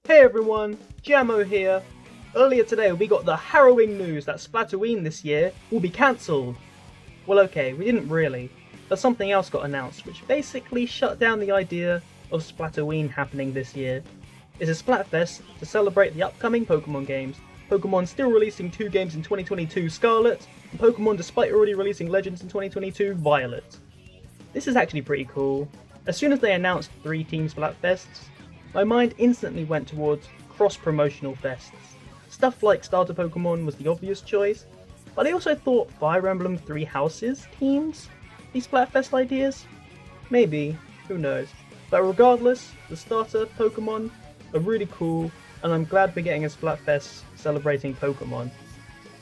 Hey everyone, Jammo here. Earlier today we got the harrowing news that Splatterween this year will be cancelled. Well okay, we didn't really, but something else got announced which basically shut down the idea of Splatterween happening this year. It's a Splatfest to celebrate the upcoming Pokemon games. Pokemon still releasing 2 games in 2022 Scarlet, and Pokemon despite already releasing Legends in 2022 Violet. This is actually pretty cool. As soon as they announced 3 Team Splatfests, my mind instantly went towards cross-promotional fests. Stuff like Starter Pokemon was the obvious choice, but I also thought Fire Emblem Three Houses teams, these Splatfest ideas? Maybe, who knows. But regardless, the starter Pokemon are really cool, and I'm glad we're getting a Splatfest celebrating Pokemon.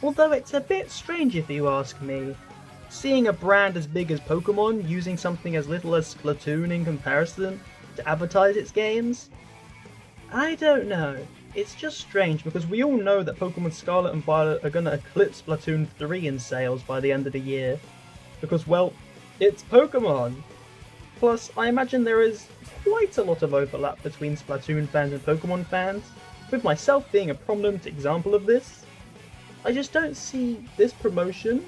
Although it's a bit strange if you ask me. Seeing a brand as big as Pokemon using something as little as Splatoon in comparison to advertise its games? I don't know. It's just strange because we all know that Pokemon Scarlet and Violet are going to eclipse Splatoon 3 in sales by the end of the year. Because, well, it's Pokemon! Plus, I imagine there is quite a lot of overlap between Splatoon fans and Pokemon fans, with myself being a prominent example of this. I just don't see this promotion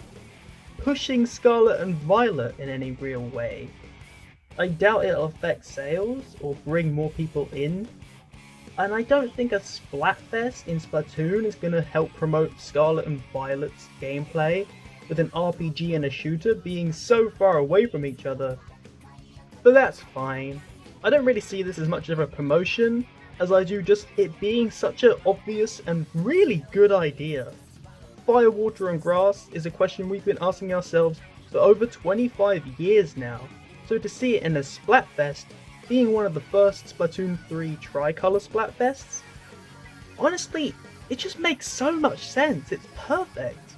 pushing Scarlet and Violet in any real way. I doubt it'll affect sales or bring more people in, and I don't think a Splatfest in Splatoon is going to help promote Scarlet and Violet's gameplay, with an RPG and a shooter being so far away from each other. But that's fine. I don't really see this as much of a promotion as I do just it being such an obvious and really good idea. Fire, water and grass is a question we've been asking ourselves for over 25 years now. So to see it in a Splatfest, being one of the first Splatoon 3 Tricolor Splatfests, honestly, it just makes so much sense, it's perfect.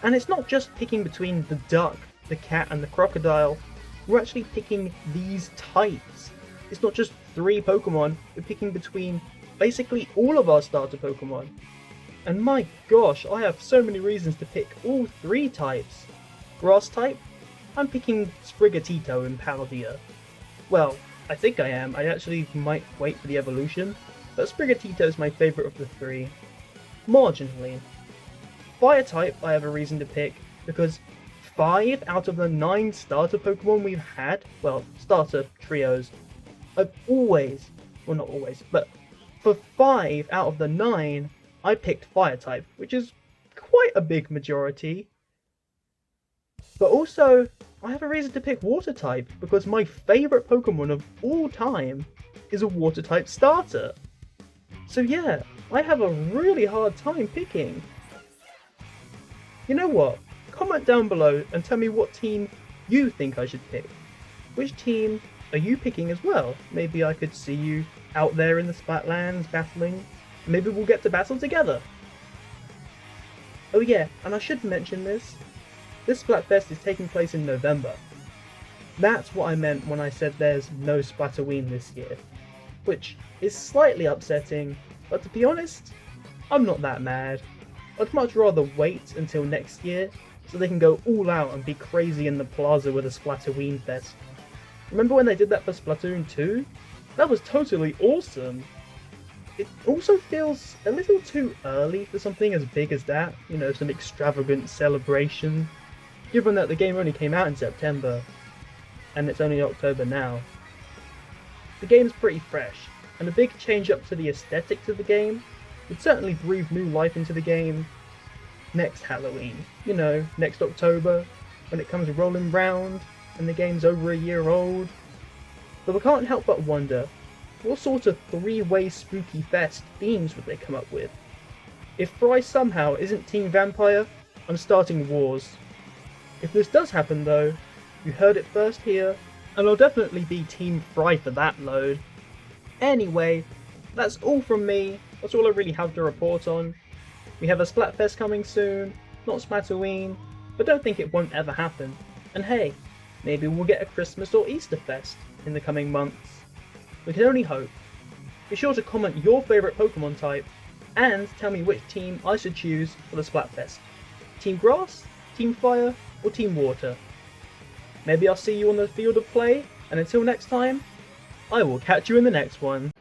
And it's not just picking between the duck, the cat and the crocodile, we're actually picking these types. It's not just 3 Pokemon, we're picking between basically all of our starter Pokemon. And my gosh, I have so many reasons to pick all 3 types. Grass type? I'm picking Sprigatito and Paldea. Well, I think I am. I actually might wait for the evolution, but Sprigatito is my favourite of the 3. Marginally. Fire type I have a reason to pick, because 5 out of the 9 starter Pokemon we've had, well, starter trios, I've always, well not always, but for 5 out of the 9, I picked Fire type, which is quite a big majority. But also, I have a reason to pick Water type, because my favourite Pokemon of all time is a Water type starter. So yeah, I have a really hard time picking. You know what? Comment down below and tell me what team you think I should pick. Which team are you picking as well? Maybe I could see you out there in the Splatlands battling. Maybe we'll get to battle together. Oh yeah, and I should mention this. This Splatfest is taking place in November. That's what I meant when I said there's no Splatterween this year. Which is slightly upsetting, but to be honest, I'm not that mad. I'd much rather wait until next year so they can go all out and be crazy in the plaza with a Splatterween fest. Remember when they did that for Splatoon 2? That was totally awesome! It also feels a little too early for something as big as that, you know, some extravagant celebration, given that the game only came out in September, and it's only October now. The game's pretty fresh, and a big change up to the aesthetics of the game would certainly breathe new life into the game next Halloween, you know, next October, when it comes rolling round, and the game's over a year old. But we can't help but wonder, what sort of 3-way spooky fest themes would they come up with? If Fry somehow isn't Team Vampire, I'm starting wars. If this does happen though, you heard it first here, and I'll definitely be Team Fry for that load. Anyway, that's all from me, that's all I really have to report on. We have a Splatfest coming soon, not Splatterween, but don't think it won't ever happen. And hey, maybe we'll get a Christmas or Easter Fest in the coming months. We can only hope. Be sure to comment your favourite Pokemon type, and tell me which team I should choose for the Splatfest. Team Grass, Team Fire, or Team Water? Maybe I'll see you on the field of play, and until next time, I will catch you in the next one.